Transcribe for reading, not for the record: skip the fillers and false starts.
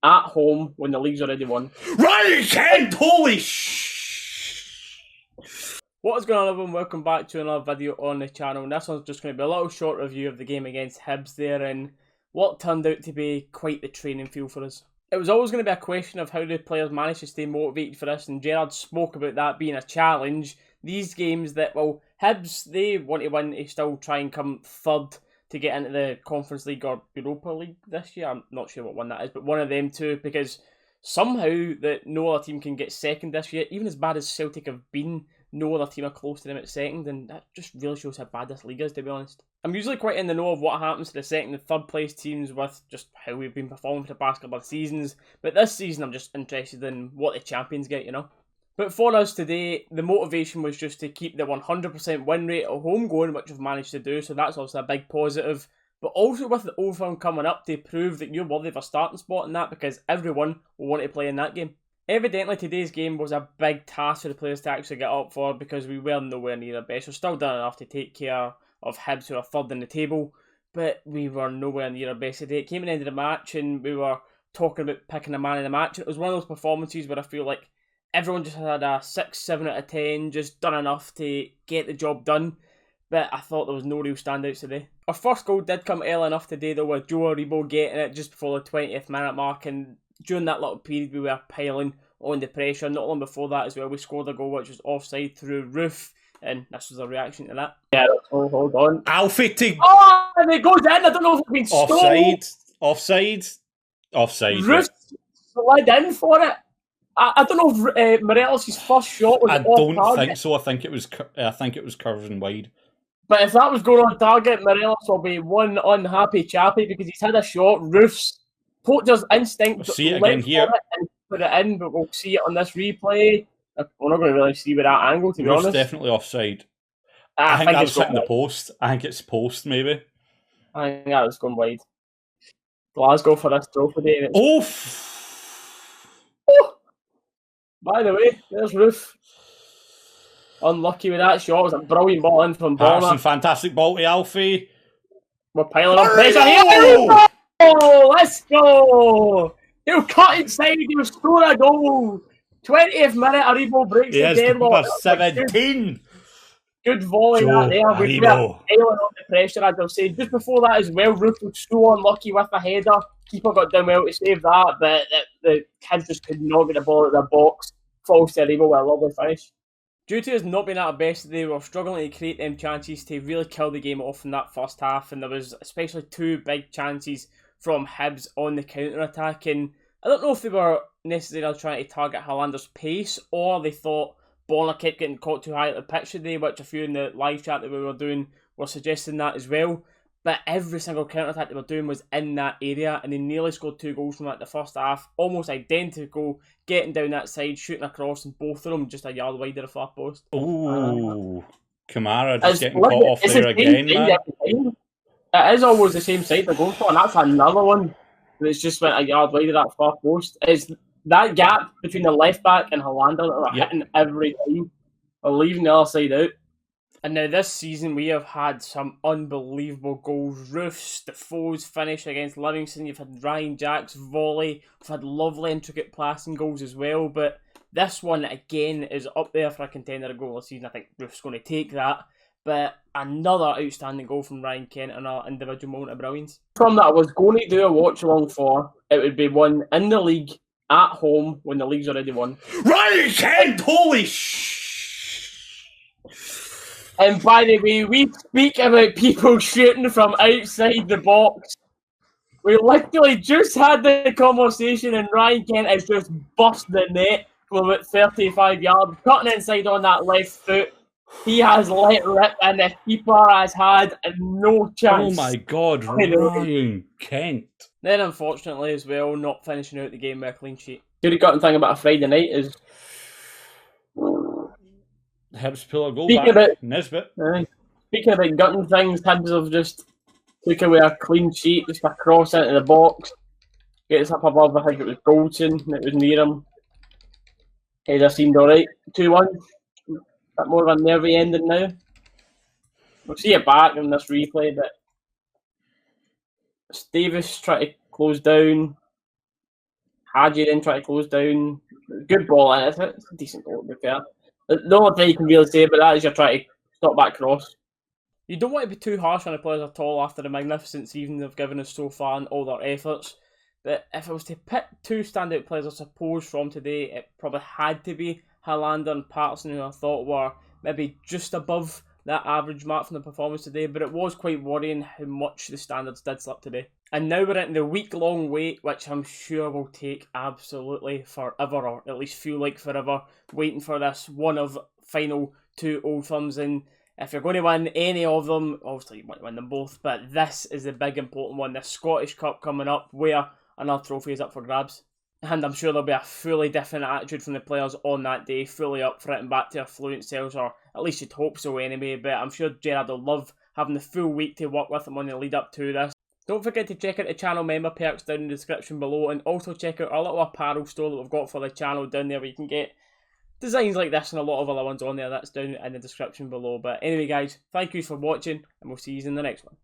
at home when the league's already won. Right, Kent! Holy What is going on, everyone? Welcome back to another video on the channel. And this one's just going to be a little short review of the game against Hibs there and what turned out to be quite the training field for us. It was always going to be a question of how the players managed to stay motivated for this, and Gerrard spoke about that being a challenge. These games that, well, Hibs, they want to win to still try and come third to get into the Conference League or Europa League this year. I'm not sure what one that is, but one of them two, because somehow that no other team can get second this year, even as bad as Celtic have been. No other team are close to them at second, and that just really shows how bad this league is, to be honest. I'm usually quite in the know of what happens to the second and third place teams with just how we've been performing for the past couple of seasons, but this season I'm just interested in what the champions get, you know? But for us today, the motivation was just to keep the 100% win rate at home going, which we've managed to do, so that's also a big positive. But also with the Old Firm coming up to prove that you're worthy of a starting spot in that, because everyone will want to play in that game. Evidently, today's game was a big task for the players to actually get up for because we were nowhere near our best. We're still done enough to take care of Hibs, who are third in the table, but we were nowhere near our best today. It came in the end of the match and we were talking about picking a man of the match. It was one of those performances where I feel like everyone just had a 6, 7 out of 10, just done enough to get the job done, but I thought there was no real standouts today. Our first goal did come early enough today though, with Joe Aribo getting it just before the 20th minute mark, and during that little period we were piling on the pressure. Not long before that as well, we scored a goal which was offside through Roof, and this was a reaction to that. Yeah, hold on. Alfie to... Oh, and it goes in. I don't know if it's been stopped. Offside. Roof slid in for it. I don't know if Morelos' first shot was off target. I don't think so. I think it was curving wide. But if that was going on target, Morelos will be one unhappy chappy because he's had a shot. Roof's poacher's instinct. We'll see it again here. Put it in, but we'll see it on this replay. We're not going to really see with that angle, to be honest. Definitely offside. I think that was hitting the post. I think it's post, maybe. I think that was going wide. Glasgow for this throw today. Oh! By the way, there's Roof. Unlucky with that shot. It was a brilliant ball in from Bonner. Fantastic ball to Alfie. We're piling up pressure here. Oh, let's go! He'll cut inside, he'll score a goal. 20th minute, Aribo breaks the deadlock. 17. Good volley that there. We were piling on the pressure, as I was saying. Just before that as well, Roof was so unlucky with the header. Keeper got done well to save that, but the kids just could not get the ball out of the box. Falls to Aribo with a lovely finish. Due to us not being at our best today, we were struggling to create them chances to really kill the game off in that first half, and there was especially 2 big chances from Hibs on the counter-attack, and I don't know if they were necessarily trying to target Highlander's pace, or they thought Bonner kept getting caught too high at the pitch today, which a few in the live chat that we were doing were suggesting that as well. But every single counter-attack they were doing was in that area, and they nearly scored 2 goals from that the first half, almost identical, getting down that side, shooting across, and both of them just a yard wide of the far post. Ooh, Kamara just getting caught off there again, man. It is always the same side they're going for, and that's another one that's just went a yard wide of that far post. It's that gap between the left back and Hollander that are hitting every time, or leaving the other side out. And now this season we have had some unbelievable goals. Roofs, Defoe's finish against Livingston, you've had Ryan Jack's volley, we've had lovely intricate passing goals as well, but this one again is up there for a contender goal this season. I think Roof's going to take that. But another outstanding goal from Ryan Kent and an individual moment of brilliance. From that I was going to do a watch along for, it would be one in the league at home when the league's already won. Ryan Kent! Holy And by the way, we speak about people shooting from outside the box. We literally just had the conversation and Ryan Kent has just bust the net from about 35 yards, cutting inside on that left foot. He has let rip and the keeper has had no chance. Oh my God, Ryan Kent. Then unfortunately as well, not finishing out the game with a clean sheet. The only gutting thing about a Friday night is Hibs pull a goal back. Nisbet. Speaking about gutting things, Hibs have just took away a clean sheet, just a cross into the box. Gets up above, I think it was Goldson, and it was near him. Header seemed alright. 2-1. Bit more of a nervy ending now. We'll see it back in this replay, but Davis trying to close down. Hadji then try to close down. Good ball, and it's a decent goal to be fair. The only thing you can really say about that is you're trying to stop that cross. You don't want to be too harsh on the players at all after the magnificent season they've given us so far and all their efforts. But if I was to pick two standout players, I suppose, from today, it probably had to be Helander and Patterson, who I thought were maybe just above that average mark from the performance today, but it was quite worrying how much the standards did slip today. And now we're in the week-long wait, which I'm sure will take absolutely forever, or at least feel like forever, waiting for this one of final two Old Firms. And if you're going to win any of them, obviously you want to win them both, but this is the big important one, the Scottish Cup coming up, where another trophy is up for grabs. And I'm sure there'll be a fully different attitude from the players on that day, fully up for it and back to their fluent selves, or at least you'd hope so anyway. But I'm sure Gerard will love having the full week to work with him on the lead up to this. Don't forget to check out the channel member perks down in the description below, and also check out our little apparel store that we've got for the channel down there, where you can get designs like this and a lot of other ones on there. That's down in the description below. But anyway guys, thank you for watching, and we'll see you in the next one.